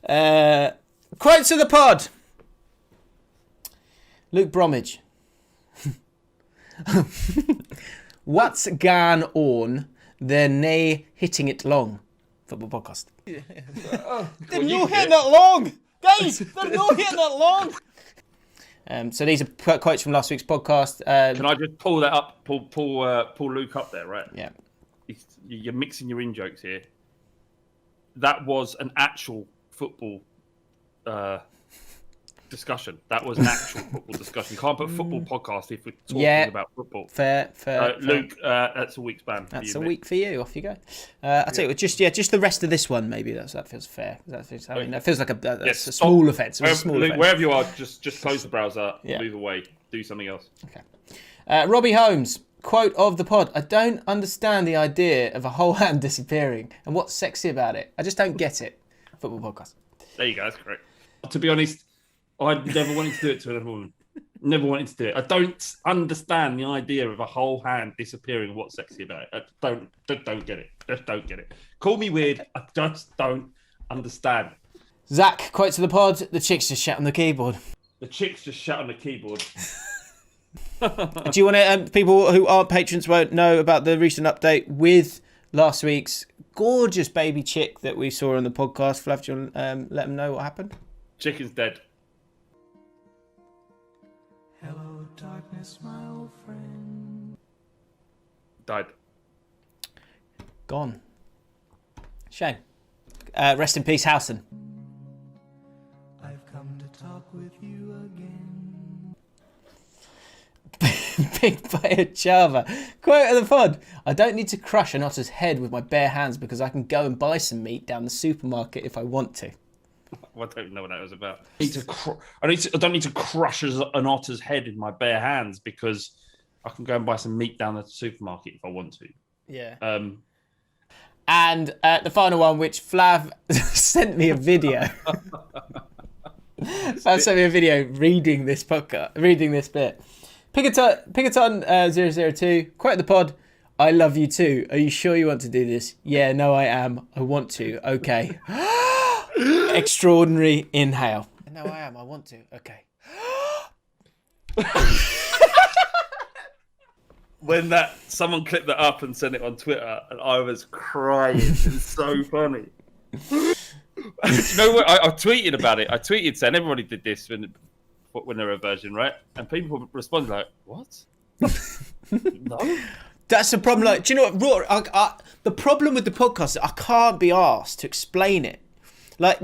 Quotes of the pod. Luke Bromwich. What's gone on? They're nae hitting it long. Football podcast. They're not hitting it long, guys. They're not hitting it long. So these are quotes from last week's podcast. Can I just pull that up? Pull Luke up there, right? Yeah. You're mixing your in jokes here. That was an actual football discussion. That was an actual football discussion. You can't put football podcast if we're talking about football. Fair. Luke, that's a week's ban. That's a week for you. Off you go. I tell you, just the rest of this one. Maybe that feels fair. That feels like a small offence. Wherever you are, just close the browser, move away, do something else. Okay. Robbie Holmes. Quote of the pod. I don't understand the idea of a whole hand disappearing and what's sexy about it. I just don't get it. Football podcast. There you go. That's correct. To be honest, I never wanted to do it to another woman. Never wanted to do it. I don't understand the idea of a whole hand disappearing. What's sexy about it? I don't get it. Just don't get it. Call me weird. I just don't understand. Zach, quote to the pod. The chicks just shat on the keyboard. The chicks just shat on the keyboard. Do you want to? People who aren't patrons won't know about the recent update with last week's gorgeous baby chick that we saw on the podcast. Flav, do you want to let them know what happened? Chicken's dead. Hello, darkness, my old friend. Died. Gone. Shame. Rest in peace, Howson. I've come to talk with you again. Big Player Java. Quote of the pod. I don't need to crush an otter's head with my bare hands because I can go and buy some meat down the supermarket if I want to. Well, I don't know what that was about. I don't need to crush an otter's head in my bare hands because I can go and buy some meat down the supermarket if I want to. Yeah. And the final one, which Flav sent me a video. Flav sent me a video reading this bit. Pigaton 002. Quote the pod. I love you too. Are you sure you want to do this? Yeah, no, I am. I want to. Okay. Extraordinary inhale. No, I am. I want to. Okay. When someone clipped that up and sent it on Twitter, and I was crying. It's so funny. You know what? I tweeted about it. I tweeted saying everybody did this when they're a virgin, right? And people responded like, "What? No." That's the problem. Like, do you know what? The problem with the podcast is I can't be asked to explain it. Like,